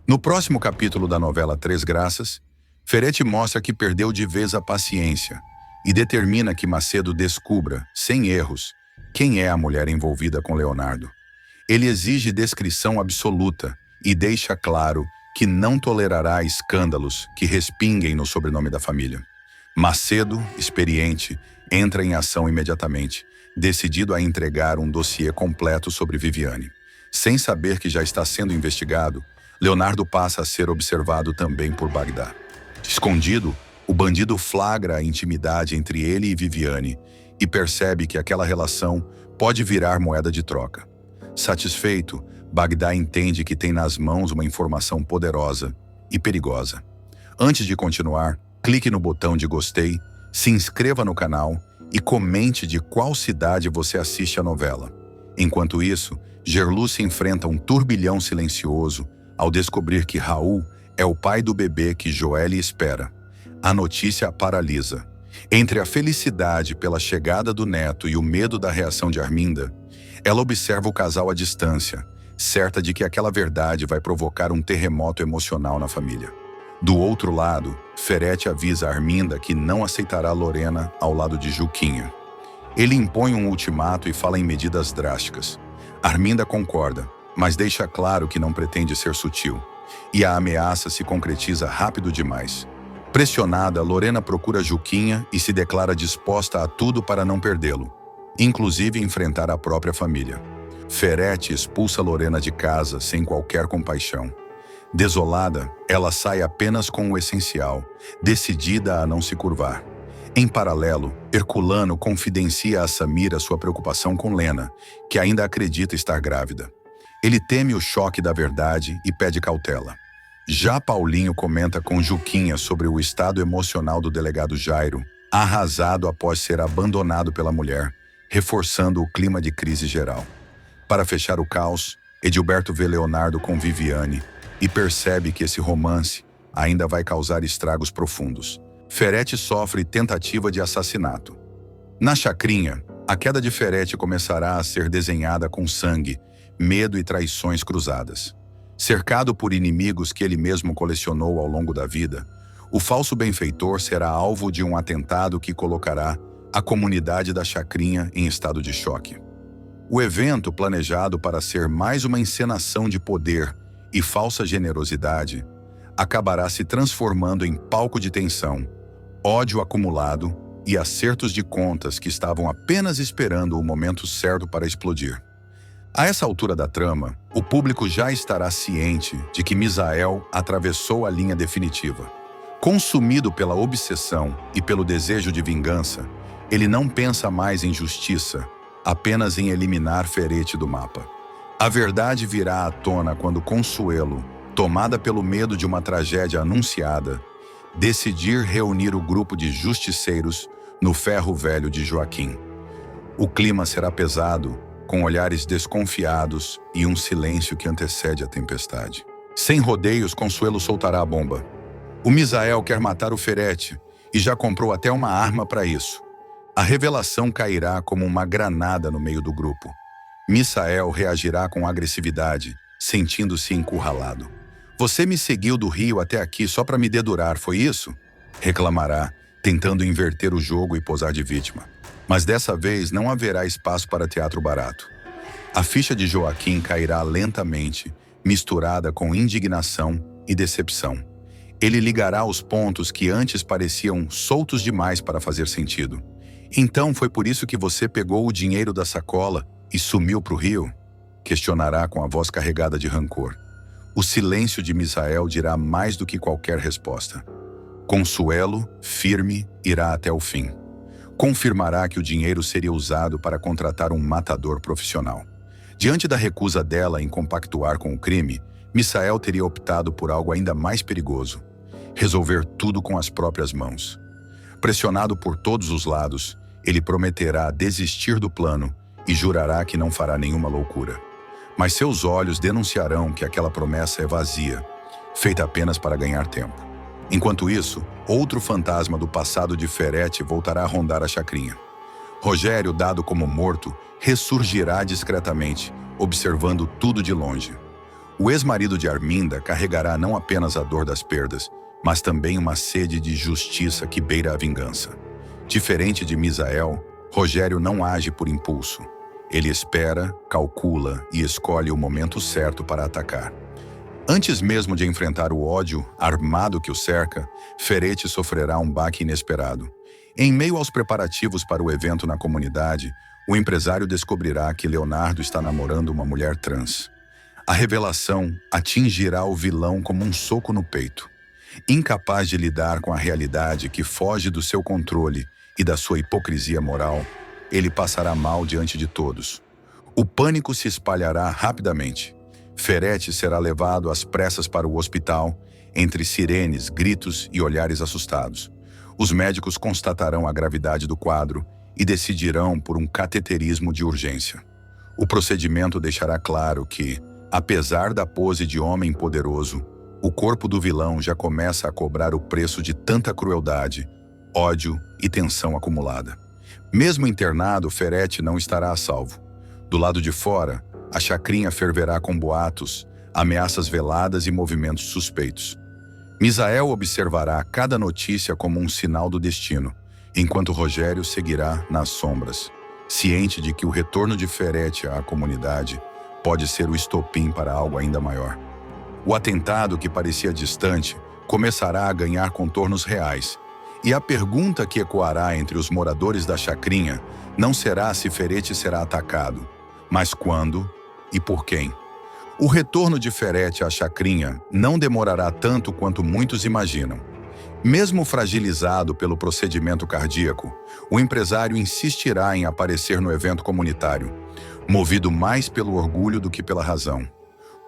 No próximo capítulo da novela Três Graças, Ferretti mostra que perdeu de vez a paciência e determina que Macedo descubra, sem erros, quem é a mulher envolvida com Leonardo. Ele exige descrição absoluta e deixa claro que não tolerará escândalos que respinguem no sobrenome da família. Macedo, experiente, entra em ação imediatamente, decidido a entregar um dossiê completo sobre Viviane. Sem saber que já está sendo investigado, Leonardo passa a ser observado também por Bagdá. Escondido, o bandido flagra a intimidade entre ele e Viviane e percebe que aquela relação pode virar moeda de troca. Satisfeito, Bagdá entende que tem nas mãos uma informação poderosa e perigosa. Antes de continuar, clique no botão de gostei, se inscreva no canal e comente de qual cidade você assiste a novela. Enquanto isso, Gerluce enfrenta um turbilhão silencioso ao descobrir que Raul é o pai do bebê que Joelle espera. A notícia a paralisa. Entre a felicidade pela chegada do neto e o medo da reação de Arminda, ela observa o casal à distância, certa de que aquela verdade vai provocar um terremoto emocional na família. Do outro lado, Ferretti avisa Arminda que não aceitará Lorena ao lado de Juquinha. Ele impõe um ultimato e fala em medidas drásticas. Arminda concorda, mas deixa claro que não pretende ser sutil. E a ameaça se concretiza rápido demais. Pressionada, Lorena procura Juquinha e se declara disposta a tudo para não perdê-lo, inclusive enfrentar a própria família. Ferretti expulsa Lorena de casa sem qualquer compaixão. Desolada, ela sai apenas com o essencial, decidida a não se curvar. Em paralelo, Herculano confidencia a Samira sua preocupação com Lena, que ainda acredita estar grávida. Ele teme o choque da verdade e pede cautela. Já Paulinho comenta com Juquinha sobre o estado emocional do delegado Jairo, arrasado após ser abandonado pela mulher, reforçando o clima de crise geral. Para fechar o caos, Edilberto vê Leonardo com Viviane e percebe que esse romance ainda vai causar estragos profundos. Ferretti sofre tentativa de assassinato. Na chacrinha, a queda de Ferretti começará a ser desenhada com sangue, medo e traições cruzadas. Cercado por inimigos que ele mesmo colecionou ao longo da vida, o falso benfeitor será alvo de um atentado que colocará a comunidade da chacrinha em estado de choque. O evento, planejado para ser mais uma encenação de poder e falsa generosidade, acabará se transformando em palco de tensão, ódio acumulado e acertos de contas que estavam apenas esperando o momento certo para explodir. A essa altura da trama, o público já estará ciente de que Misael atravessou a linha definitiva. Consumido pela obsessão e pelo desejo de vingança, ele não pensa mais em justiça, apenas em eliminar Ferretti do mapa. A verdade virá à tona quando Consuelo, tomada pelo medo de uma tragédia anunciada, decidir reunir o grupo de justiceiros no ferro velho de Joaquim. O clima será pesado, com olhares desconfiados e um silêncio que antecede a tempestade. Sem rodeios, Consuelo soltará a bomba. O Misael quer matar o Ferretti e já comprou até uma arma para isso. A revelação cairá como uma granada no meio do grupo. Misael reagirá com agressividade, sentindo-se encurralado. "Você me seguiu do Rio até aqui só para me dedurar, foi isso?" reclamará, tentando inverter o jogo e posar de vítima. Mas dessa vez não haverá espaço para teatro barato. A ficha de Joaquim cairá lentamente, misturada com indignação e decepção. Ele ligará os pontos que antes pareciam soltos demais para fazer sentido. "Então foi por isso que você pegou o dinheiro da sacola e sumiu para o Rio?" questionará com a voz carregada de rancor. O silêncio de Misael dirá mais do que qualquer resposta. Consuelo, firme, irá até o fim. Confirmará que o dinheiro seria usado para contratar um matador profissional. Diante da recusa dela em compactuar com o crime, Misael teria optado por algo ainda mais perigoso: resolver tudo com as próprias mãos. Pressionado por todos os lados, ele prometerá desistir do plano e jurará que não fará nenhuma loucura. Mas seus olhos denunciarão que aquela promessa é vazia, feita apenas para ganhar tempo. Enquanto isso, outro fantasma do passado de Ferretti voltará a rondar a chacrinha. Rogério, dado como morto, ressurgirá discretamente, observando tudo de longe. O ex-marido de Arminda carregará não apenas a dor das perdas, mas também uma sede de justiça que beira a vingança. Diferente de Misael, Rogério não age por impulso. Ele espera, calcula e escolhe o momento certo para atacar. Antes mesmo de enfrentar o ódio armado que o cerca, Ferretti sofrerá um baque inesperado. Em meio aos preparativos para o evento na comunidade, o empresário descobrirá que Leonardo está namorando uma mulher trans. A revelação atingirá o vilão como um soco no peito. Incapaz de lidar com a realidade que foge do seu controle e da sua hipocrisia moral, ele passará mal diante de todos. O pânico se espalhará rapidamente. Ferretti será levado às pressas para o hospital, entre sirenes, gritos e olhares assustados. Os médicos constatarão a gravidade do quadro e decidirão por um cateterismo de urgência. O procedimento deixará claro que, apesar da pose de homem poderoso, o corpo do vilão já começa a cobrar o preço de tanta crueldade, ódio e tensão acumulada. Mesmo internado, Ferretti não estará a salvo. Do lado de fora, a chacrinha ferverá com boatos, ameaças veladas e movimentos suspeitos. Misael observará cada notícia como um sinal do destino, enquanto Rogério seguirá nas sombras, ciente de que o retorno de Ferretti à comunidade pode ser o estopim para algo ainda maior. O atentado, que parecia distante, começará a ganhar contornos reais, e a pergunta que ecoará entre os moradores da chacrinha não será se Ferretti será atacado, mas quando e por quem. O retorno de Ferretti à chacrinha não demorará tanto quanto muitos imaginam. Mesmo fragilizado pelo procedimento cardíaco, o empresário insistirá em aparecer no evento comunitário, movido mais pelo orgulho do que pela razão.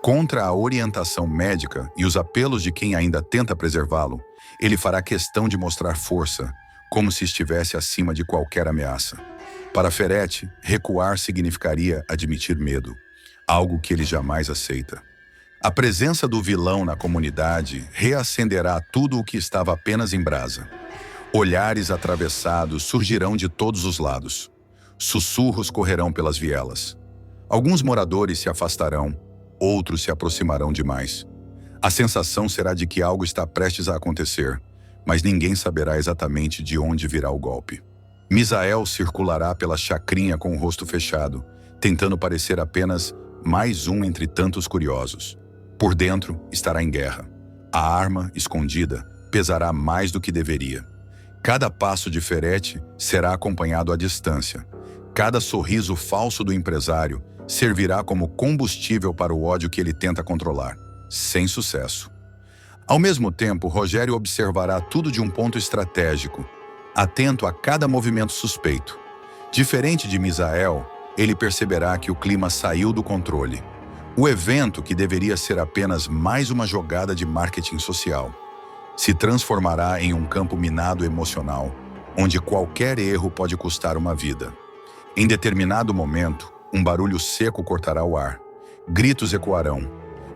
Contra a orientação médica e os apelos de quem ainda tenta preservá-lo, ele fará questão de mostrar força, como se estivesse acima de qualquer ameaça. Para Ferretti, recuar significaria admitir medo, algo que ele jamais aceita. A presença do vilão na comunidade reacenderá tudo o que estava apenas em brasa. Olhares atravessados surgirão de todos os lados. Sussurros correrão pelas vielas. Alguns moradores se afastarão, outros se aproximarão demais. A sensação será de que algo está prestes a acontecer, mas ninguém saberá exatamente de onde virá o golpe. Misael circulará pela chacrinha com o rosto fechado, tentando parecer apenas mais um entre tantos curiosos. Por dentro, estará em guerra. A arma, escondida, pesará mais do que deveria. Cada passo de Ferretti será acompanhado à distância. Cada sorriso falso do empresário servirá como combustível para o ódio que ele tenta controlar, sem sucesso. Ao mesmo tempo, Rogério observará tudo de um ponto estratégico, atento a cada movimento suspeito. Diferente de Misael, ele perceberá que o clima saiu do controle. O evento, que deveria ser apenas mais uma jogada de marketing social, se transformará em um campo minado emocional, onde qualquer erro pode custar uma vida. Em determinado momento, um barulho seco cortará o ar. Gritos ecoarão.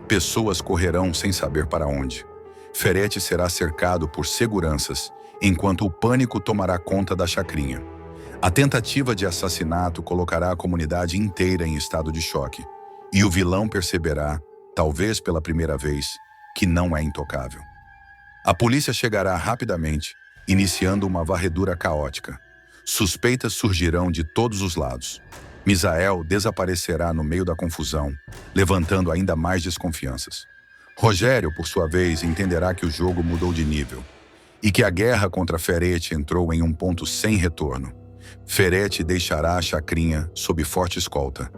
Pessoas correrão sem saber para onde. Ferretti será cercado por seguranças, enquanto o pânico tomará conta da chacrinha. A tentativa de assassinato colocará a comunidade inteira em estado de choque. E o vilão perceberá, talvez pela primeira vez, que não é intocável. A polícia chegará rapidamente, iniciando uma varredura caótica. Suspeitas surgirão de todos os lados. Misael desaparecerá no meio da confusão, levantando ainda mais desconfianças. Rogério, por sua vez, entenderá que o jogo mudou de nível e que a guerra contra Ferretti entrou em um ponto sem retorno. Ferretti deixará a chacrinha sob forte escolta,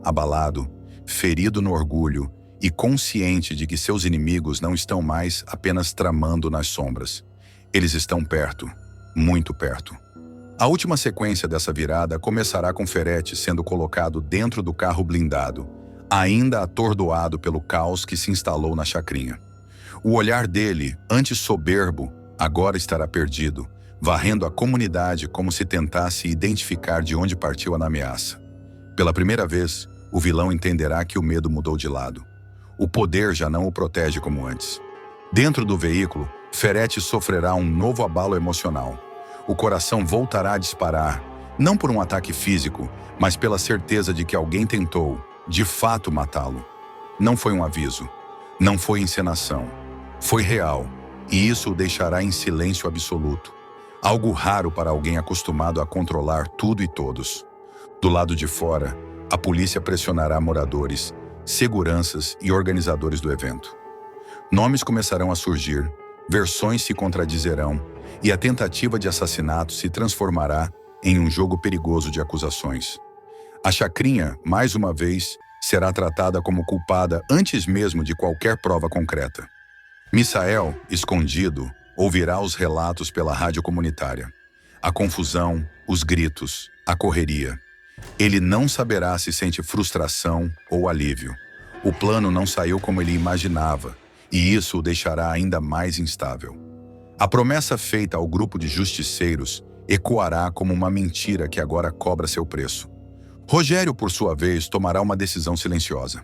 abalado, ferido no orgulho e consciente de que seus inimigos não estão mais apenas tramando nas sombras. Eles estão perto, muito perto. A última sequência dessa virada começará com Ferretti sendo colocado dentro do carro blindado, ainda atordoado pelo caos que se instalou na chacrinha. O olhar dele, antes soberbo, agora estará perdido, varrendo a comunidade como se tentasse identificar de onde partiu a ameaça. Pela primeira vez, o vilão entenderá que o medo mudou de lado. O poder já não o protege como antes. Dentro do veículo, Ferretti sofrerá um novo abalo emocional. O coração voltará a disparar, não por um ataque físico, mas pela certeza de que alguém tentou, de fato, matá-lo. Não foi um aviso. Não foi encenação. Foi real. E isso o deixará em silêncio absoluto. Algo raro para alguém acostumado a controlar tudo e todos. Do lado de fora, a polícia pressionará moradores, seguranças e organizadores do evento. Nomes começarão a surgir, versões se contradizerão e a tentativa de assassinato se transformará em um jogo perigoso de acusações. A chacrinha, mais uma vez, será tratada como culpada antes mesmo de qualquer prova concreta. Misael, escondido, ouvirá os relatos pela rádio comunitária. A confusão, os gritos, a correria. Ele não saberá se sente frustração ou alívio. O plano não saiu como ele imaginava, e isso o deixará ainda mais instável. A promessa feita ao grupo de justiceiros ecoará como uma mentira que agora cobra seu preço. Rogério, por sua vez, tomará uma decisão silenciosa.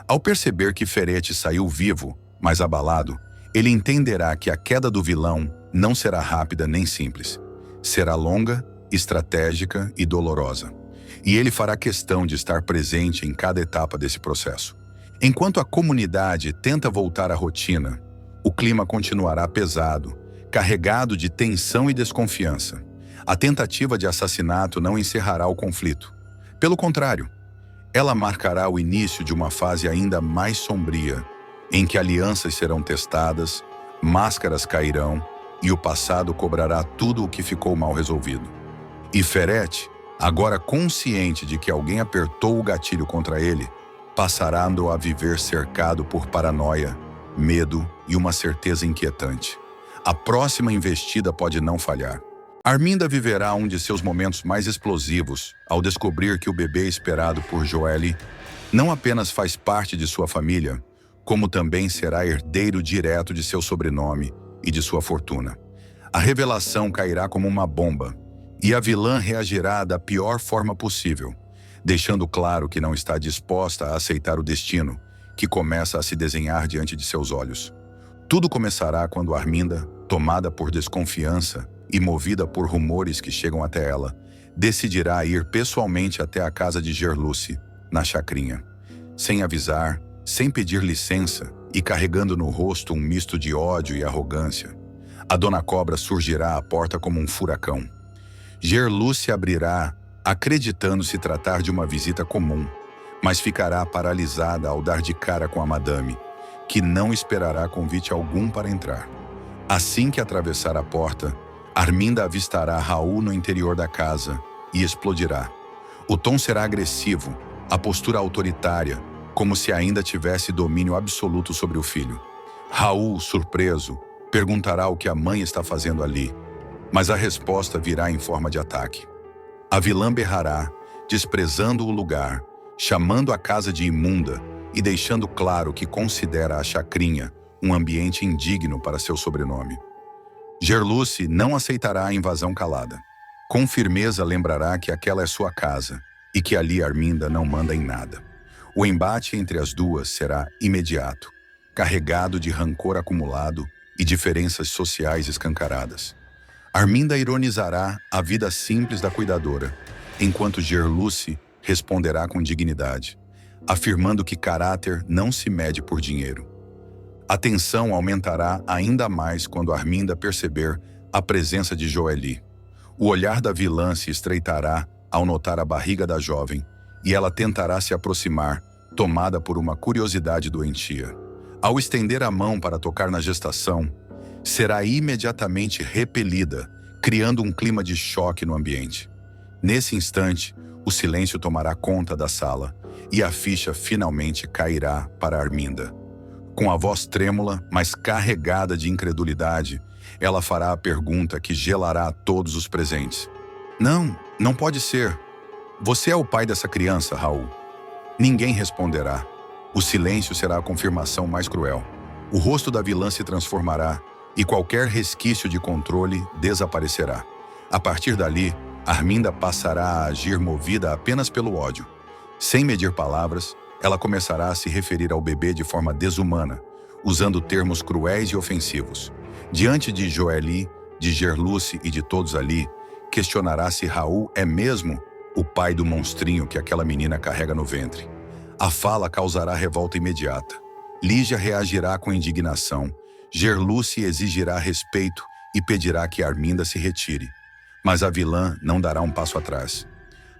Ao perceber que Ferete saiu vivo, mas abalado, ele entenderá que a queda do vilão não será rápida nem simples. Será longa, estratégica e dolorosa. E ele fará questão de estar presente em cada etapa desse processo. Enquanto a comunidade tenta voltar à rotina, o clima continuará pesado, carregado de tensão e desconfiança. A tentativa de assassinato não encerrará o conflito. Pelo contrário, ela marcará o início de uma fase ainda mais sombria, em que alianças serão testadas, máscaras cairão e o passado cobrará tudo o que ficou mal resolvido. E Ferete, agora consciente de que alguém apertou o gatilho contra ele, passará a viver cercado por paranoia, medo e uma certeza inquietante. A próxima investida pode não falhar. Arminda viverá um de seus momentos mais explosivos ao descobrir que o bebê esperado por Joely não apenas faz parte de sua família, como também será herdeiro direto de seu sobrenome e de sua fortuna. A revelação cairá como uma bomba, e a vilã reagirá da pior forma possível, deixando claro que não está disposta a aceitar o destino que começa a se desenhar diante de seus olhos. Tudo começará quando Arminda, tomada por desconfiança e movida por rumores que chegam até ela, decidirá ir pessoalmente até a casa de Gerluce, na chacrinha. Sem avisar, sem pedir licença e carregando no rosto um misto de ódio e arrogância, a Dona Cobra surgirá à porta como um furacão. Gerluce abrirá, acreditando se tratar de uma visita comum, mas ficará paralisada ao dar de cara com a madame, que não esperará convite algum para entrar. Assim que atravessar a porta, Arminda avistará Raul no interior da casa e explodirá. O tom será agressivo, a postura autoritária, como se ainda tivesse domínio absoluto sobre o filho. Raul, surpreso, perguntará o que a mãe está fazendo ali, mas a resposta virá em forma de ataque. A vilã berrará, desprezando o lugar, chamando a casa de imunda e deixando claro que considera a chacrinha um ambiente indigno para seu sobrenome. Gerluce não aceitará a invasão calada. Com firmeza lembrará que aquela é sua casa e que ali Arminda não manda em nada. O embate entre as duas será imediato, carregado de rancor acumulado e diferenças sociais escancaradas. Arminda ironizará a vida simples da cuidadora, enquanto Gerluce responderá com dignidade, afirmando que caráter não se mede por dinheiro. A tensão aumentará ainda mais quando Arminda perceber a presença de Joely. O olhar da vilã se estreitará ao notar a barriga da jovem e ela tentará se aproximar, tomada por uma curiosidade doentia. Ao estender a mão para tocar na gestação, será imediatamente repelida, criando um clima de choque no ambiente. Nesse instante, o silêncio tomará conta da sala e a ficha finalmente cairá para Arminda. Com a voz trêmula, mas carregada de incredulidade, ela fará a pergunta que gelará a todos os presentes. Não pode ser. Você é o pai dessa criança, Raul. Ninguém responderá. O silêncio será a confirmação mais cruel. O rosto da vilã se transformará e qualquer resquício de controle desaparecerá. A partir dali, Arminda passará a agir movida apenas pelo ódio. Sem medir palavras, ela começará a se referir ao bebê de forma desumana, usando termos cruéis e ofensivos. Diante de Joely, de Gerluce e de todos ali, questionará se Raul é mesmo o pai do monstrinho que aquela menina carrega no ventre. A fala causará revolta imediata. Lígia reagirá com indignação. Gerluce exigirá respeito e pedirá que Arminda se retire. Mas a vilã não dará um passo atrás.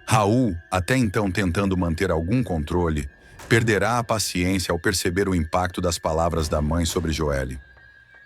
Raul, até então tentando manter algum controle, perderá a paciência ao perceber o impacto das palavras da mãe sobre Joelle.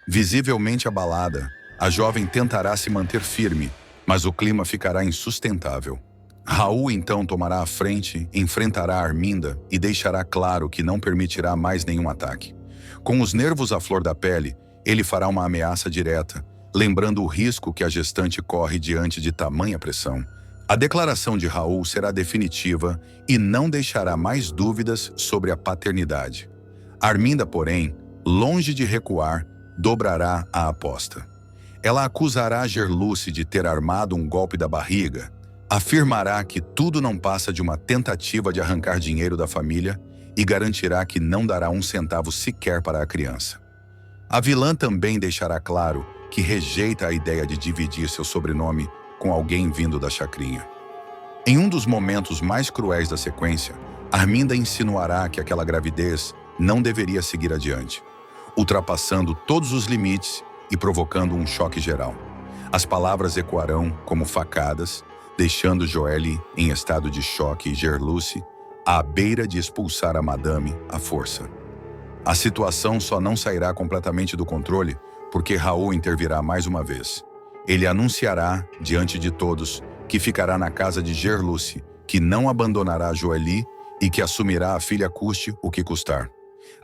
Visivelmente abalada, a jovem tentará se manter firme, mas o clima ficará insustentável. Raul então tomará a frente, enfrentará Arminda e deixará claro que não permitirá mais nenhum ataque. Com os nervos à flor da pele, ele fará uma ameaça direta, lembrando o risco que a gestante corre diante de tamanha pressão. A declaração de Raul será definitiva e não deixará mais dúvidas sobre a paternidade. Arminda, porém, longe de recuar, dobrará a aposta. Ela acusará Gerluce de ter armado um golpe da barriga, afirmará que tudo não passa de uma tentativa de arrancar dinheiro da família e garantirá que não dará um centavo sequer para a criança. A vilã também deixará claro que rejeita a ideia de dividir seu sobrenome com alguém vindo da chacrinha. Em um dos momentos mais cruéis da sequência, Arminda insinuará que aquela gravidez não deveria seguir adiante, ultrapassando todos os limites e provocando um choque geral. As palavras ecoarão como facadas, deixando Joelle em estado de choque e Gerluce à beira de expulsar a madame à força. A situação só não sairá completamente do controle porque Raul intervirá mais uma vez. Ele anunciará, diante de todos, que ficará na casa de Gerluce, que não abandonará Joelle e que assumirá a filha custe o que custar.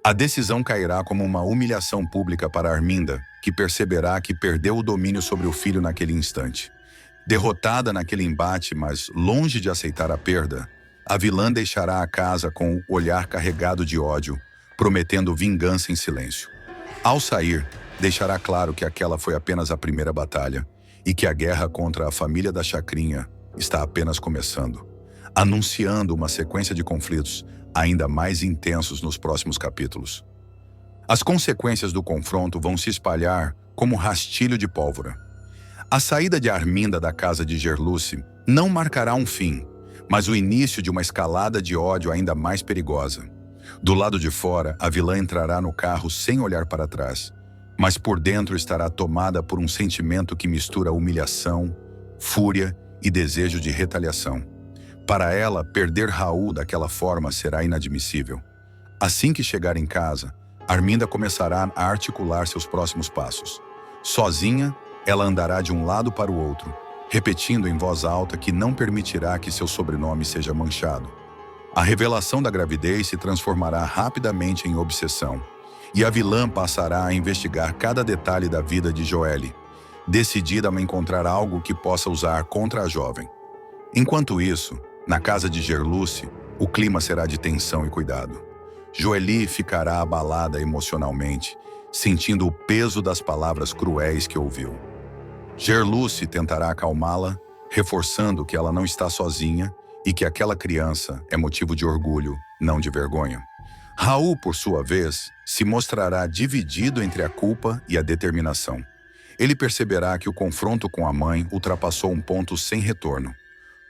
A decisão cairá como uma humilhação pública para Arminda, que perceberá que perdeu o domínio sobre o filho naquele instante. Derrotada naquele embate, mas longe de aceitar a perda, a vilã deixará a casa com o olhar carregado de ódio, prometendo vingança em silêncio. Ao sair, deixará claro que aquela foi apenas a primeira batalha e que a guerra contra a família da Chacrinha está apenas começando, anunciando uma sequência de conflitos ainda mais intensos nos próximos capítulos. As consequências do confronto vão se espalhar como rastilho de pólvora. A saída de Arminda da casa de Gerluce não marcará um fim, mas o início de uma escalada de ódio ainda mais perigosa. Do lado de fora, a vilã entrará no carro sem olhar para trás, mas por dentro estará tomada por um sentimento que mistura humilhação, fúria e desejo de retaliação. Para ela, perder Raul daquela forma será inadmissível. Assim que chegar em casa, Arminda começará a articular seus próximos passos. Sozinha, ela andará de um lado para o outro, repetindo em voz alta que não permitirá que seu sobrenome seja manchado. A revelação da gravidez se transformará rapidamente em obsessão, e a vilã passará a investigar cada detalhe da vida de Joelle, decidida a encontrar algo que possa usar contra a jovem. Enquanto isso, na casa de Gerluce, o clima será de tensão e cuidado. Joelle ficará abalada emocionalmente, sentindo o peso das palavras cruéis que ouviu. Gerluce tentará acalmá-la, reforçando que ela não está sozinha e que aquela criança é motivo de orgulho, não de vergonha. Raul, por sua vez, se mostrará dividido entre a culpa e a determinação. Ele perceberá que o confronto com a mãe ultrapassou um ponto sem retorno.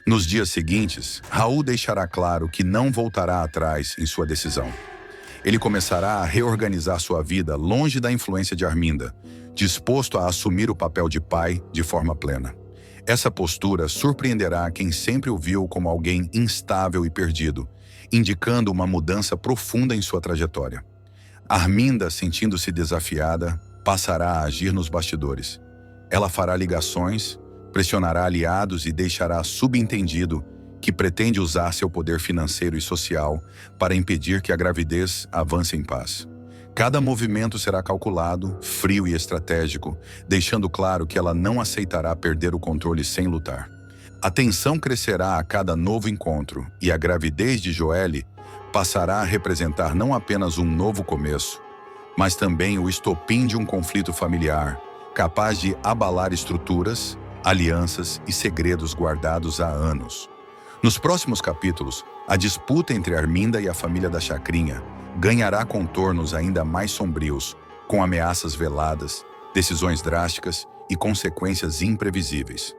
Nos dias seguintes, Raul deixará claro que não voltará atrás em sua decisão. Ele começará a reorganizar sua vida longe da influência de Arminda, disposto a assumir o papel de pai de forma plena. Essa postura surpreenderá quem sempre o viu como alguém instável e perdido, indicando uma mudança profunda em sua trajetória. Arminda, sentindo-se desafiada, passará a agir nos bastidores. Ela fará ligações, pressionará aliados e deixará subentendido que pretende usar seu poder financeiro e social para impedir que a gravidez avance em paz. Cada movimento será calculado, frio e estratégico, deixando claro que ela não aceitará perder o controle sem lutar. A tensão crescerá a cada novo encontro e a gravidez de Joelle passará a representar não apenas um novo começo, mas também o estopim de um conflito familiar, capaz de abalar estruturas, alianças e segredos guardados há anos. Nos próximos capítulos, a disputa entre Arminda e a família da Chacrinha ganhará contornos ainda mais sombrios, com ameaças veladas, decisões drásticas e consequências imprevisíveis.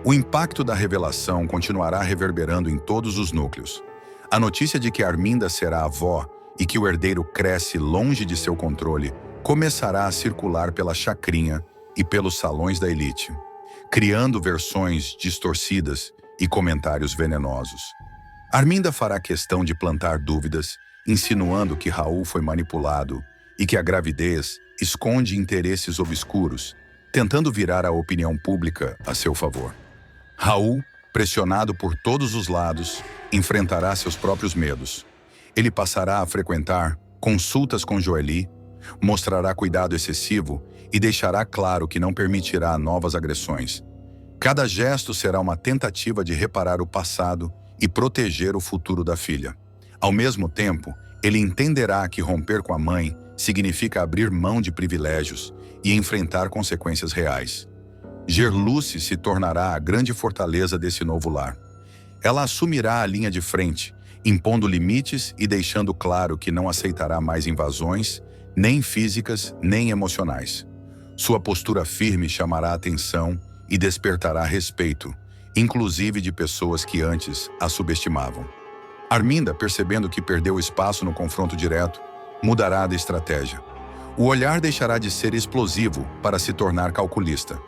O impacto da revelação continuará reverberando em todos os núcleos. A notícia de que Arminda será avó e que o herdeiro cresce longe de seu controle começará a circular pela chacrinha e pelos salões da elite, criando versões distorcidas e comentários venenosos. Arminda fará questão de plantar dúvidas, insinuando que Raul foi manipulado e que a gravidez esconde interesses obscuros, tentando virar a opinião pública a seu favor. Raul, pressionado por todos os lados, enfrentará seus próprios medos. Ele passará a frequentar consultas com Joely, mostrará cuidado excessivo e deixará claro que não permitirá novas agressões. Cada gesto será uma tentativa de reparar o passado e proteger o futuro da filha. Ao mesmo tempo, ele entenderá que romper com a mãe significa abrir mão de privilégios e enfrentar consequências reais. Gerluce se tornará a grande fortaleza desse novo lar. Ela assumirá a linha de frente, impondo limites e deixando claro que não aceitará mais invasões, nem físicas, nem emocionais. Sua postura firme chamará a atenção e despertará respeito, inclusive de pessoas que antes a subestimavam. Arminda, percebendo que perdeu espaço no confronto direto, mudará de estratégia. O olhar deixará de ser explosivo para se tornar calculista.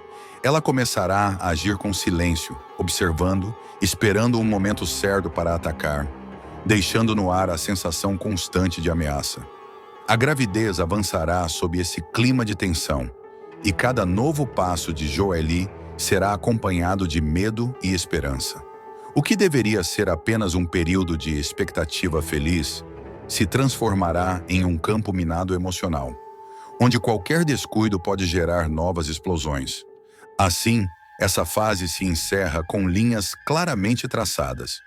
Ela começará a agir com silêncio, observando, esperando um momento certo para atacar, deixando no ar a sensação constante de ameaça. A gravidez avançará sob esse clima de tensão, e cada novo passo de Joely será acompanhado de medo e esperança. O que deveria ser apenas um período de expectativa feliz se transformará em um campo minado emocional, onde qualquer descuido pode gerar novas explosões. Assim, essa fase se encerra com linhas claramente traçadas.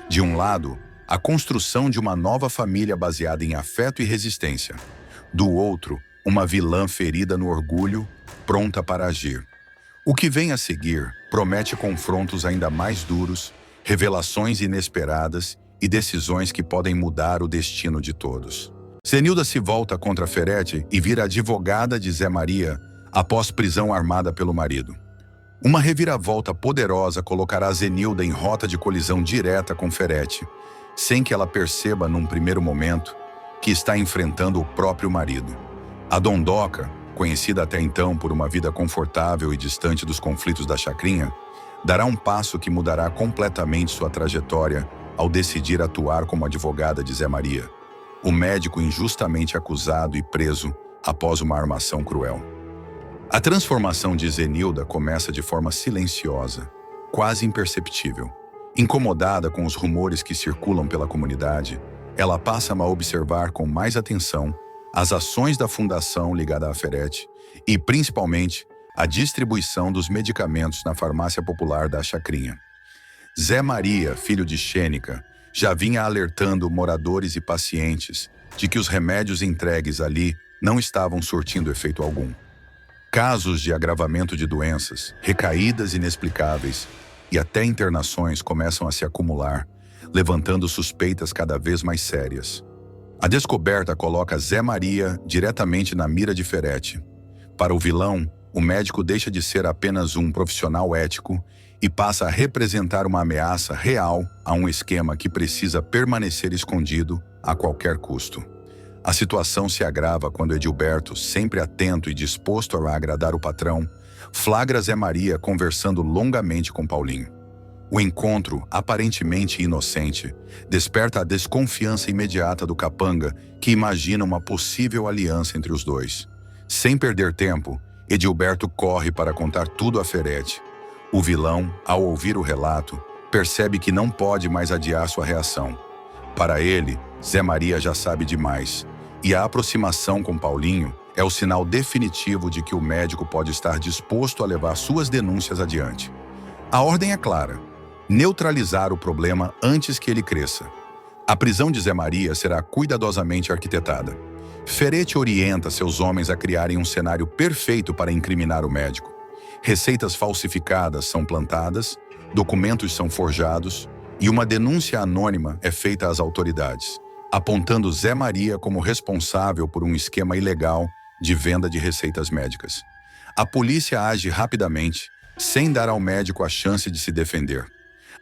De um lado, a construção de uma nova família baseada em afeto e resistência. Do outro, uma vilã ferida no orgulho, pronta para agir. O que vem a seguir promete confrontos ainda mais duros, revelações inesperadas e decisões que podem mudar o destino de todos. Zenilda se volta contra Ferete e vira advogada de Zé Maria após prisão armada pelo marido. Uma reviravolta poderosa colocará Zenilda em rota de colisão direta com Ferete, sem que ela perceba num primeiro momento que está enfrentando o próprio marido. A Dondoca, conhecida até então por uma vida confortável e distante dos conflitos da chacrinha, dará um passo que mudará completamente sua trajetória ao decidir atuar como advogada de Zé Maria, o médico injustamente acusado e preso após uma armação cruel. A transformação de Zenilda começa de forma silenciosa, quase imperceptível. Incomodada com os rumores que circulam pela comunidade, ela passa a observar com mais atenção as ações da fundação ligada à Ferete e, principalmente, a distribuição dos medicamentos na farmácia popular da chacrinha. Zé Maria, filho de Xênica, já vinha alertando moradores e pacientes de que os remédios entregues ali não estavam surtindo efeito algum. Casos de agravamento de doenças, recaídas inexplicáveis e até internações começam a se acumular, levantando suspeitas cada vez mais sérias. A descoberta coloca Zé Maria diretamente na mira de Ferete. Para o vilão, o médico deixa de ser apenas um profissional ético e passa a representar uma ameaça real a um esquema que precisa permanecer escondido a qualquer custo. A situação se agrava quando Edilberto, sempre atento e disposto a agradar o patrão, flagra Zé Maria conversando longamente com Paulinho. O encontro, aparentemente inocente, desperta a desconfiança imediata do capanga, que imagina uma possível aliança entre os dois. Sem perder tempo, Edilberto corre para contar tudo a Ferete. O vilão, ao ouvir o relato, percebe que não pode mais adiar sua reação. Para ele, Zé Maria já sabe demais, e a aproximação com Paulinho é o sinal definitivo de que o médico pode estar disposto a levar suas denúncias adiante. A ordem é clara: neutralizar o problema antes que ele cresça. A prisão de Zé Maria será cuidadosamente arquitetada. Ferete orienta seus homens a criarem um cenário perfeito para incriminar o médico. Receitas falsificadas são plantadas, documentos são forjados e uma denúncia anônima é feita às autoridades, apontando Zé Maria como responsável por um esquema ilegal de venda de receitas médicas. A polícia age rapidamente, sem dar ao médico a chance de se defender.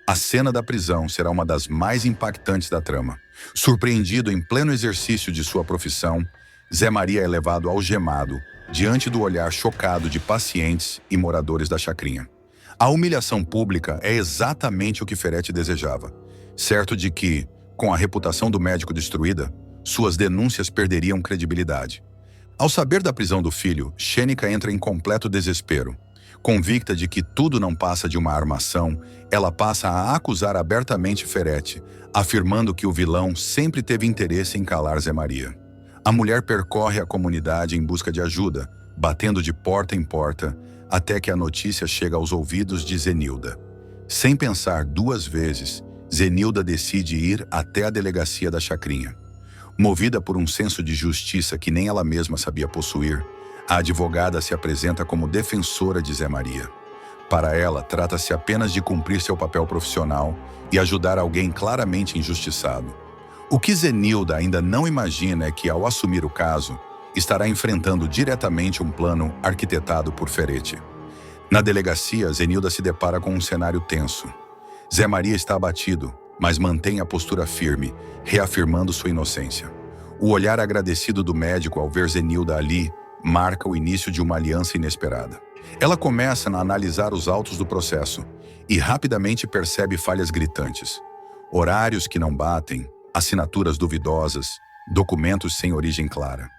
A cena da prisão será uma das mais impactantes da trama. Surpreendido em pleno exercício de sua profissão, Zé Maria é levado algemado, diante do olhar chocado de pacientes e moradores da chacrinha. A humilhação pública é exatamente o que Ferete desejava, certo de que, com a reputação do médico destruída, suas denúncias perderiam credibilidade. Ao saber da prisão do filho, Xênica entra em completo desespero. Convicta de que tudo não passa de uma armação, ela passa a acusar abertamente Ferete, afirmando que o vilão sempre teve interesse em calar Zé Maria. A mulher percorre a comunidade em busca de ajuda, batendo de porta em porta, até que a notícia chega aos ouvidos de Zenilda. Sem pensar duas vezes, Zenilda decide ir até a delegacia da chacrinha. Movida por um senso de justiça que nem ela mesma sabia possuir, a advogada se apresenta como defensora de Zé Maria. Para ela, trata-se apenas de cumprir seu papel profissional e ajudar alguém claramente injustiçado. O que Zenilda ainda não imagina é que, ao assumir o caso, estará enfrentando diretamente um plano arquitetado por Ferete. Na delegacia, Zenilda se depara com um cenário tenso. Zé Maria está abatido, mas mantém a postura firme, reafirmando sua inocência. O olhar agradecido do médico ao ver Zenilda ali marca o início de uma aliança inesperada. Ela começa a analisar os autos do processo e rapidamente percebe falhas gritantes. Horários que não batem, assinaturas duvidosas, documentos sem origem clara.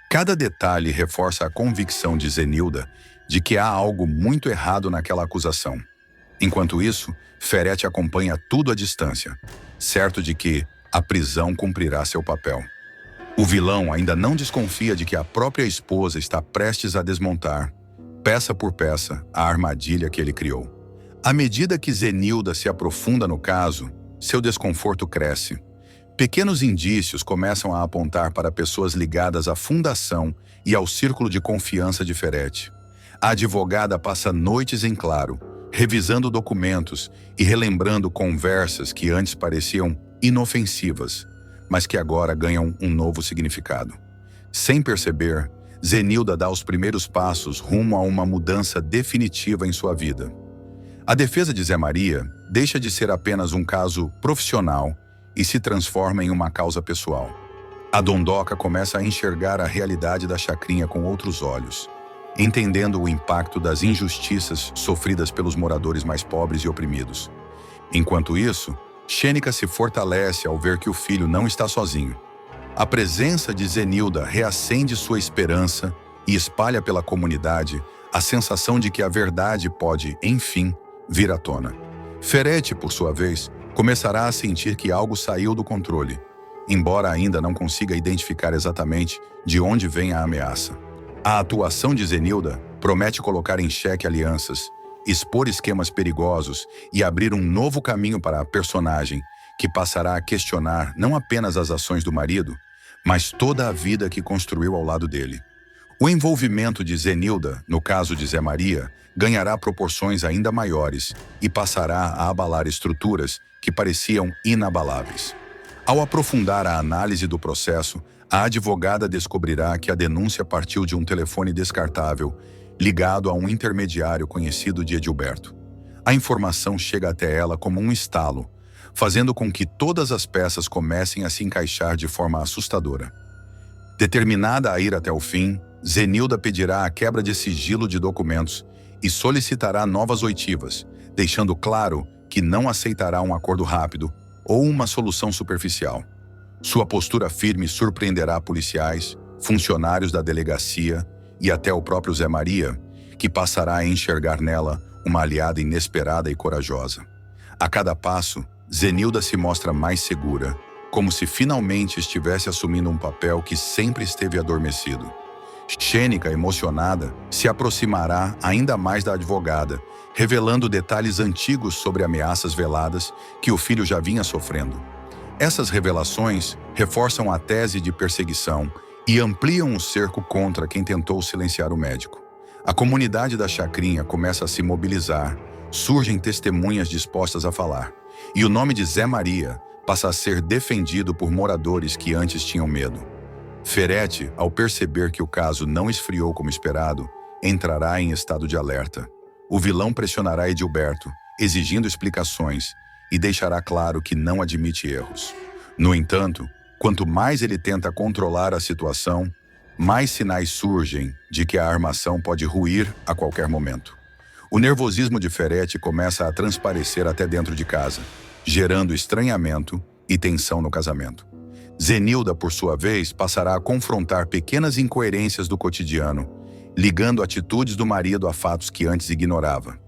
Cada detalhe reforça a convicção de Zenilda de que há algo muito errado naquela acusação. Enquanto isso, Ferete acompanha tudo à distância, certo de que a prisão cumprirá seu papel. O vilão ainda não desconfia de que a própria esposa está prestes a desmontar, peça por peça, a armadilha que ele criou. À medida que Zenilda se aprofunda no caso, seu desconforto cresce. Pequenos indícios começam a apontar para pessoas ligadas à fundação e ao círculo de confiança de Ferete. A advogada passa noites em claro, revisando documentos e relembrando conversas que antes pareciam inofensivas, mas que agora ganham um novo significado. Sem perceber, Zenilda dá os primeiros passos rumo a uma mudança definitiva em sua vida. A defesa de Zé Maria deixa de ser apenas um caso profissional e se transforma em uma causa pessoal. A Dondoca começa a enxergar a realidade da chacrinha com outros olhos, entendendo o impacto das injustiças sofridas pelos moradores mais pobres e oprimidos. Enquanto isso, Xênica se fortalece ao ver que o filho não está sozinho. A presença de Zenilda reacende sua esperança e espalha pela comunidade a sensação de que a verdade pode, enfim, vir à tona. Ferete, por sua vez, começará a sentir que algo saiu do controle, embora ainda não consiga identificar exatamente de onde vem a ameaça. A atuação de Zenilda promete colocar em xeque alianças, expor esquemas perigosos e abrir um novo caminho para a personagem, que passará a questionar não apenas as ações do marido, mas toda a vida que construiu ao lado dele. O envolvimento de Zenilda, no caso de Zé Maria, ganhará proporções ainda maiores e passará a abalar estruturas que pareciam inabaláveis. Ao aprofundar a análise do processo, a advogada descobrirá que a denúncia partiu de um telefone descartável, ligado a um intermediário conhecido de Edilberto. A informação chega até ela como um estalo, fazendo com que todas as peças comecem a se encaixar de forma assustadora. Determinada a ir até o fim, Zenilda pedirá a quebra de sigilo de documentos e solicitará novas oitivas, deixando claro que não aceitará um acordo rápido ou uma solução superficial. Sua postura firme surpreenderá policiais, funcionários da delegacia e até o próprio Zé Maria, que passará a enxergar nela uma aliada inesperada e corajosa. A cada passo, Zenilda se mostra mais segura, como se finalmente estivesse assumindo um papel que sempre esteve adormecido. Xênica, emocionada, se aproximará ainda mais da advogada, revelando detalhes antigos sobre ameaças veladas que o filho já vinha sofrendo. Essas revelações reforçam a tese de perseguição e ampliam o cerco contra quem tentou silenciar o médico. A comunidade da chacrinha começa a se mobilizar, surgem testemunhas dispostas a falar, e o nome de Zé Maria passa a ser defendido por moradores que antes tinham medo. Ferete, ao perceber que o caso não esfriou como esperado, entrará em estado de alerta. O vilão pressionará Edilberto, exigindo explicações, e deixará claro que não admite erros. No entanto, quanto mais ele tenta controlar a situação, mais sinais surgem de que a armação pode ruir a qualquer momento. O nervosismo de Ferretti começa a transparecer até dentro de casa, gerando estranhamento e tensão no casamento. Zenilda, por sua vez, passará a confrontar pequenas incoerências do cotidiano, ligando atitudes do marido a fatos que antes ignorava.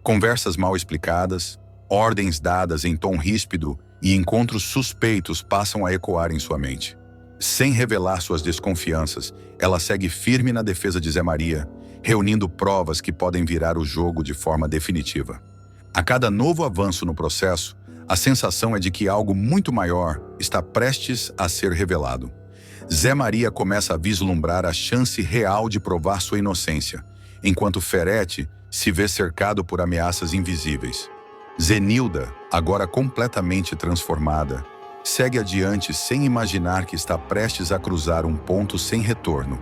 Conversas mal explicadas, ordens dadas em tom ríspido e encontros suspeitos passam a ecoar em sua mente. Sem revelar suas desconfianças, ela segue firme na defesa de Zé Maria, reunindo provas que podem virar o jogo de forma definitiva. A cada novo avanço no processo, a sensação é de que algo muito maior está prestes a ser revelado. Zé Maria começa a vislumbrar a chance real de provar sua inocência, enquanto Ferretti se vê cercado por ameaças invisíveis. Zenilda, agora completamente transformada, segue adiante sem imaginar que está prestes a cruzar um ponto sem retorno.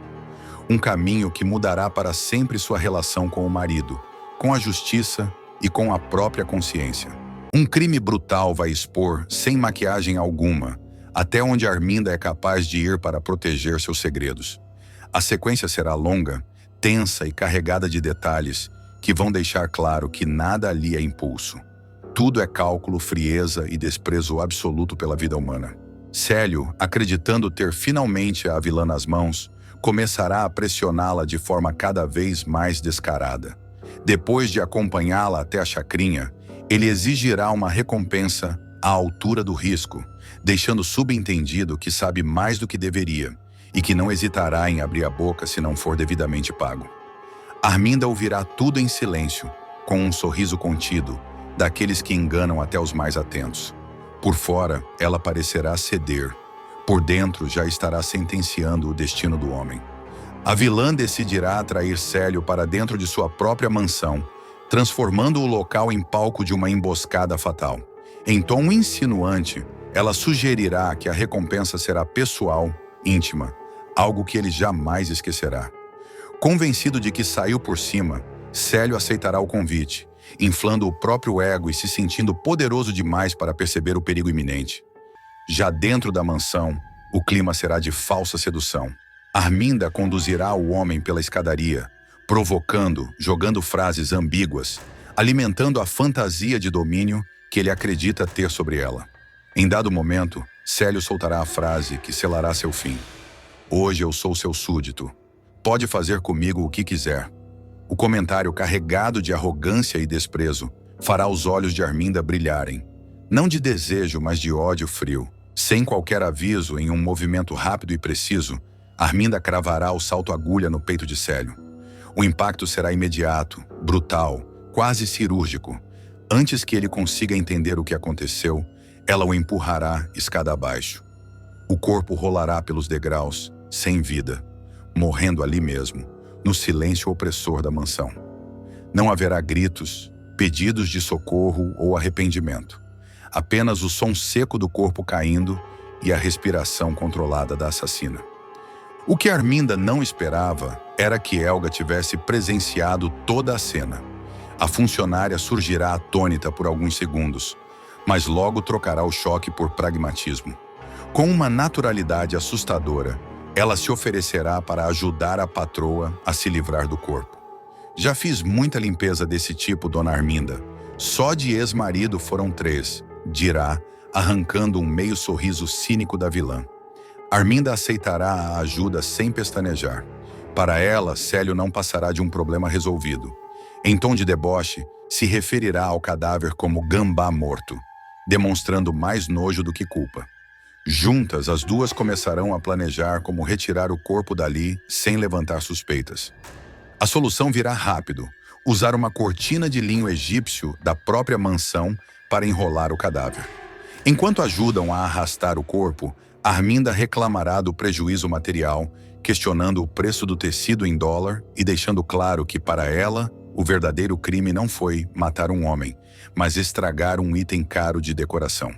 Um caminho que mudará para sempre sua relação com o marido, com a justiça e com a própria consciência. Um crime brutal vai expor, sem maquiagem alguma, até onde Arminda é capaz de ir para proteger seus segredos. A sequência será longa, tensa e carregada de detalhes que vão deixar claro que nada ali é impulso. Tudo é cálculo, frieza e desprezo absoluto pela vida humana. Célio, acreditando ter finalmente a vilã nas mãos, começará a pressioná-la de forma cada vez mais descarada. Depois de acompanhá-la até a chacrinha, ele exigirá uma recompensa à altura do risco, deixando subentendido que sabe mais do que deveria e que não hesitará em abrir a boca se não for devidamente pago. Arminda ouvirá tudo em silêncio, com um sorriso contido, daqueles que enganam até os mais atentos. Por fora, ela parecerá ceder. Por dentro, já estará sentenciando o destino do homem. A vilã decidirá atrair Célio para dentro de sua própria mansão, transformando o local em palco de uma emboscada fatal. Em tom insinuante, ela sugerirá que a recompensa será pessoal, íntima, algo que ele jamais esquecerá. Convencido de que saiu por cima, Célio aceitará o convite, inflando o próprio ego e se sentindo poderoso demais para perceber o perigo iminente. Já dentro da mansão, o clima será de falsa sedução. Arminda conduzirá o homem pela escadaria, provocando, jogando frases ambíguas, alimentando a fantasia de domínio que ele acredita ter sobre ela. Em dado momento, Célio soltará a frase que selará seu fim. Hoje eu sou seu súdito. Pode fazer comigo o que quiser. O comentário carregado de arrogância e desprezo fará os olhos de Arminda brilharem. Não de desejo, mas de ódio frio. Sem qualquer aviso, em um movimento rápido e preciso, Arminda cravará o salto-agulha no peito de Célio. O impacto será imediato, brutal, quase cirúrgico. Antes que ele consiga entender o que aconteceu, ela o empurrará escada abaixo. O corpo rolará pelos degraus, sem vida, morrendo ali mesmo, no silêncio opressor da mansão. Não haverá gritos, pedidos de socorro ou arrependimento. Apenas o som seco do corpo caindo e a respiração controlada da assassina. O que Arminda não esperava era que Helga tivesse presenciado toda a cena. A funcionária surgirá atônita por alguns segundos, mas logo trocará o choque por pragmatismo. Com uma naturalidade assustadora, ela se oferecerá para ajudar a patroa a se livrar do corpo. Já fiz muita limpeza desse tipo, dona Arminda. Só de ex-marido foram 3, dirá, arrancando um meio sorriso cínico da vilã. Arminda aceitará a ajuda sem pestanejar. Para ela, Célio não passará de um problema resolvido. Em tom de deboche, se referirá ao cadáver como gambá morto, demonstrando mais nojo do que culpa. Juntas, as duas começarão a planejar como retirar o corpo dali sem levantar suspeitas. A solução virá rápido: usar uma cortina de linho egípcio da própria mansão para enrolar o cadáver. Enquanto ajudam a arrastar o corpo, Arminda reclamará do prejuízo material, questionando o preço do tecido em dólar e deixando claro que, para ela, o verdadeiro crime não foi matar um homem, mas estragar um item caro de decoração.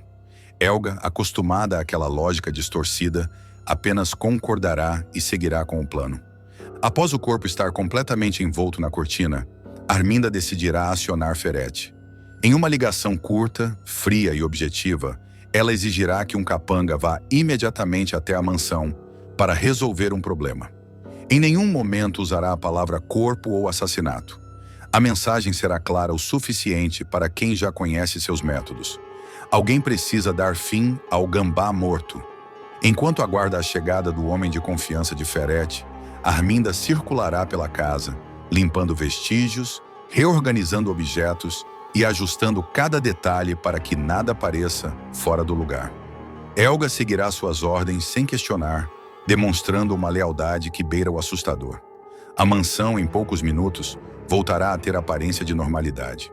Helga, acostumada àquela lógica distorcida, apenas concordará e seguirá com o plano. Após o corpo estar completamente envolto na cortina, Arminda decidirá acionar Ferretti. Em uma ligação curta, fria e objetiva, ela exigirá que um capanga vá imediatamente até a mansão para resolver um problema. Em nenhum momento usará a palavra corpo ou assassinato. A mensagem será clara o suficiente para quem já conhece seus métodos. Alguém precisa dar fim ao gambá morto. Enquanto aguarda a chegada do homem de confiança de Ferete, Arminda circulará pela casa, limpando vestígios, reorganizando objetos e ajustando cada detalhe para que nada pareça fora do lugar. Elga seguirá suas ordens sem questionar, demonstrando uma lealdade que beira o assustador. A mansão, em poucos minutos, voltará a ter aparência de normalidade.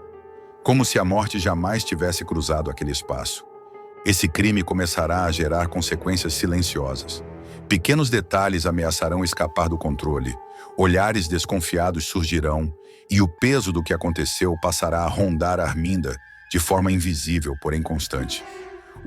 Como se a morte jamais tivesse cruzado aquele espaço. Esse crime começará a gerar consequências silenciosas. Pequenos detalhes ameaçarão escapar do controle, olhares desconfiados surgirão e o peso do que aconteceu passará a rondar Arminda de forma invisível, porém constante.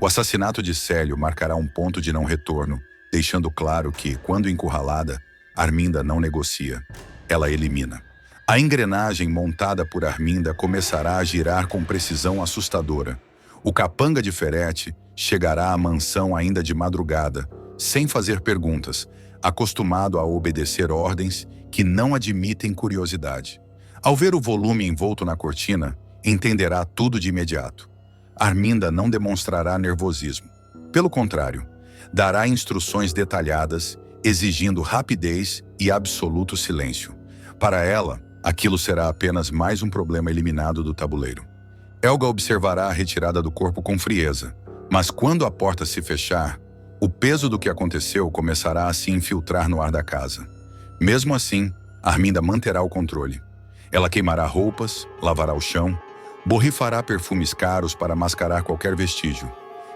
O assassinato de Célio marcará um ponto de não retorno, deixando claro que, quando encurralada, Arminda não negocia, ela elimina. A engrenagem montada por Arminda começará a girar com precisão assustadora. O capanga de Ferete chegará à mansão ainda de madrugada, sem fazer perguntas, acostumado a obedecer ordens que não admitem curiosidade. Ao ver o volume envolto na cortina, entenderá tudo de imediato. Arminda não demonstrará nervosismo. Pelo contrário, dará instruções detalhadas, exigindo rapidez e absoluto silêncio. Para ela, aquilo será apenas mais um problema eliminado do tabuleiro. Elga observará a retirada do corpo com frieza, mas quando a porta se fechar, o peso do que aconteceu começará a se infiltrar no ar da casa. Mesmo assim, Arminda manterá o controle. Ela queimará roupas, lavará o chão, borrifará perfumes caros para mascarar qualquer vestígio.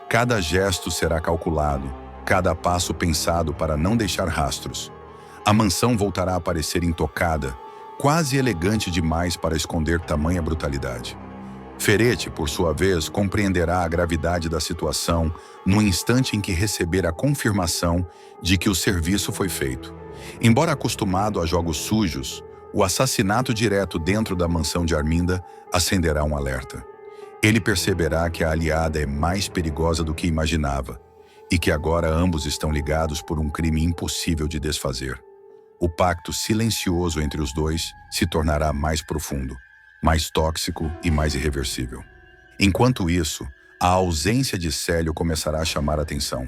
Cada gesto será calculado, cada passo pensado para não deixar rastros. A mansão voltará a parecer intocada, quase elegante demais para esconder tamanha brutalidade. Ferete, por sua vez, compreenderá a gravidade da situação no instante em que receber a confirmação de que o serviço foi feito. Embora acostumado a jogos sujos, o assassinato direto dentro da mansão de Arminda acenderá um alerta. Ele perceberá que a aliada é mais perigosa do que imaginava e que agora ambos estão ligados por um crime impossível de desfazer. O pacto silencioso entre os dois se tornará mais profundo, mais tóxico e mais irreversível. Enquanto isso, a ausência de Célio começará a chamar a atenção.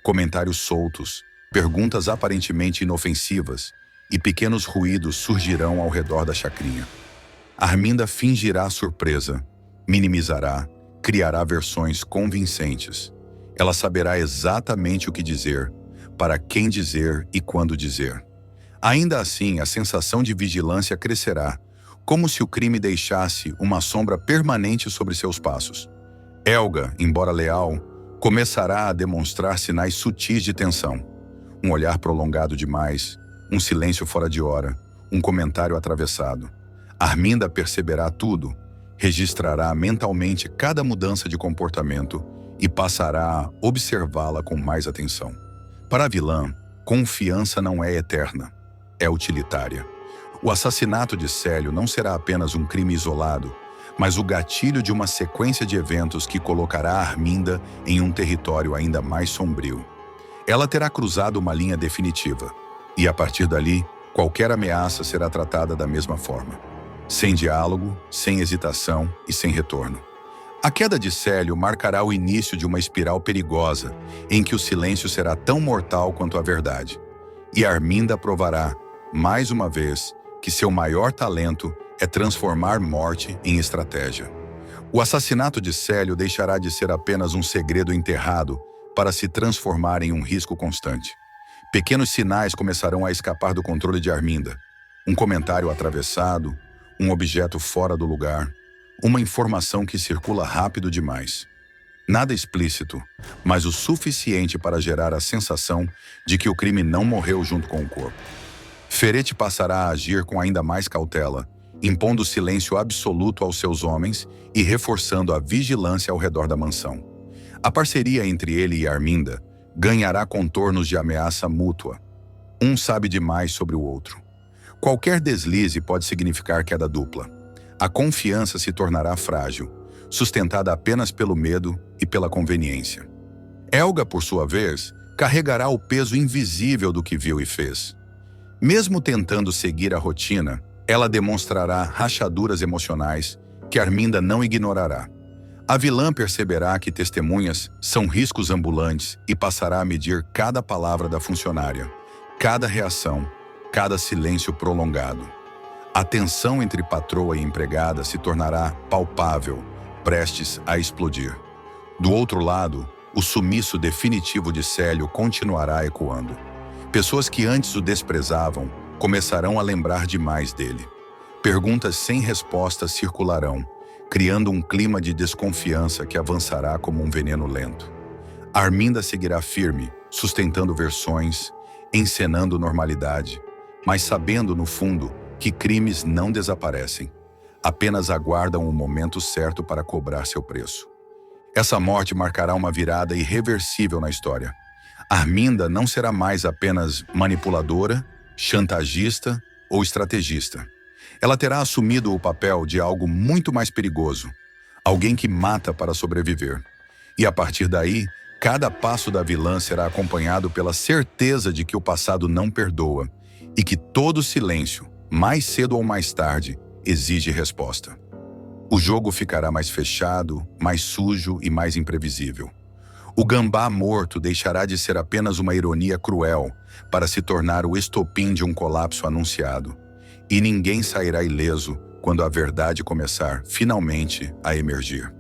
Comentários soltos, perguntas aparentemente inofensivas e pequenos ruídos surgirão ao redor da chacrinha. Arminda fingirá surpresa, minimizará, criará versões convincentes. Ela saberá exatamente o que dizer, para quem dizer e quando dizer. Ainda assim, a sensação de vigilância crescerá, como se o crime deixasse uma sombra permanente sobre seus passos. Elga, embora leal, começará a demonstrar sinais sutis de tensão. Um olhar prolongado demais, um silêncio fora de hora, um comentário atravessado. Arminda perceberá tudo, registrará mentalmente cada mudança de comportamento e passará a observá-la com mais atenção. Para a vilã, confiança não é eterna, é utilitária. O assassinato de Célio não será apenas um crime isolado, mas o gatilho de uma sequência de eventos que colocará Arminda em um território ainda mais sombrio. Ela terá cruzado uma linha definitiva, e a partir dali, qualquer ameaça será tratada da mesma forma. Sem diálogo, sem hesitação e sem retorno. A queda de Célio marcará o início de uma espiral perigosa, em que o silêncio será tão mortal quanto a verdade. E Arminda provará, mais uma vez, que seu maior talento é transformar morte em estratégia. O assassinato de Célio deixará de ser apenas um segredo enterrado para se transformar em um risco constante. Pequenos sinais começarão a escapar do controle de Arminda. Um comentário atravessado, um objeto fora do lugar, uma informação que circula rápido demais. Nada explícito, mas o suficiente para gerar a sensação de que o crime não morreu junto com o corpo. Ferete passará a agir com ainda mais cautela, impondo silêncio absoluto aos seus homens e reforçando a vigilância ao redor da mansão. A parceria entre ele e Arminda ganhará contornos de ameaça mútua. Um sabe demais sobre o outro. Qualquer deslize pode significar queda dupla. A confiança se tornará frágil, sustentada apenas pelo medo e pela conveniência. Helga, por sua vez, carregará o peso invisível do que viu e fez. Mesmo tentando seguir a rotina, ela demonstrará rachaduras emocionais que Arminda não ignorará. A vilã perceberá que testemunhas são riscos ambulantes e passará a medir cada palavra da funcionária, cada reação, cada silêncio prolongado. A tensão entre patroa e empregada se tornará palpável, prestes a explodir. Do outro lado, o sumiço definitivo de Célio continuará ecoando. Pessoas que antes o desprezavam começarão a lembrar demais dele. Perguntas sem respostas circularão, criando um clima de desconfiança que avançará como um veneno lento. Arminda seguirá firme, sustentando versões, encenando normalidade, mas sabendo, no fundo, que crimes não desaparecem, apenas aguardam o momento certo para cobrar seu preço. Essa morte marcará uma virada irreversível na história. Arminda não será mais apenas manipuladora, chantagista ou estrategista. Ela terá assumido o papel de algo muito mais perigoso, alguém que mata para sobreviver. E a partir daí, cada passo da vilã será acompanhado pela certeza de que o passado não perdoa e que todo silêncio, mais cedo ou mais tarde, exige resposta. O jogo ficará mais fechado, mais sujo e mais imprevisível. O gambá morto deixará de ser apenas uma ironia cruel para se tornar o estopim de um colapso anunciado. E ninguém sairá ileso quando a verdade começar, finalmente, a emergir.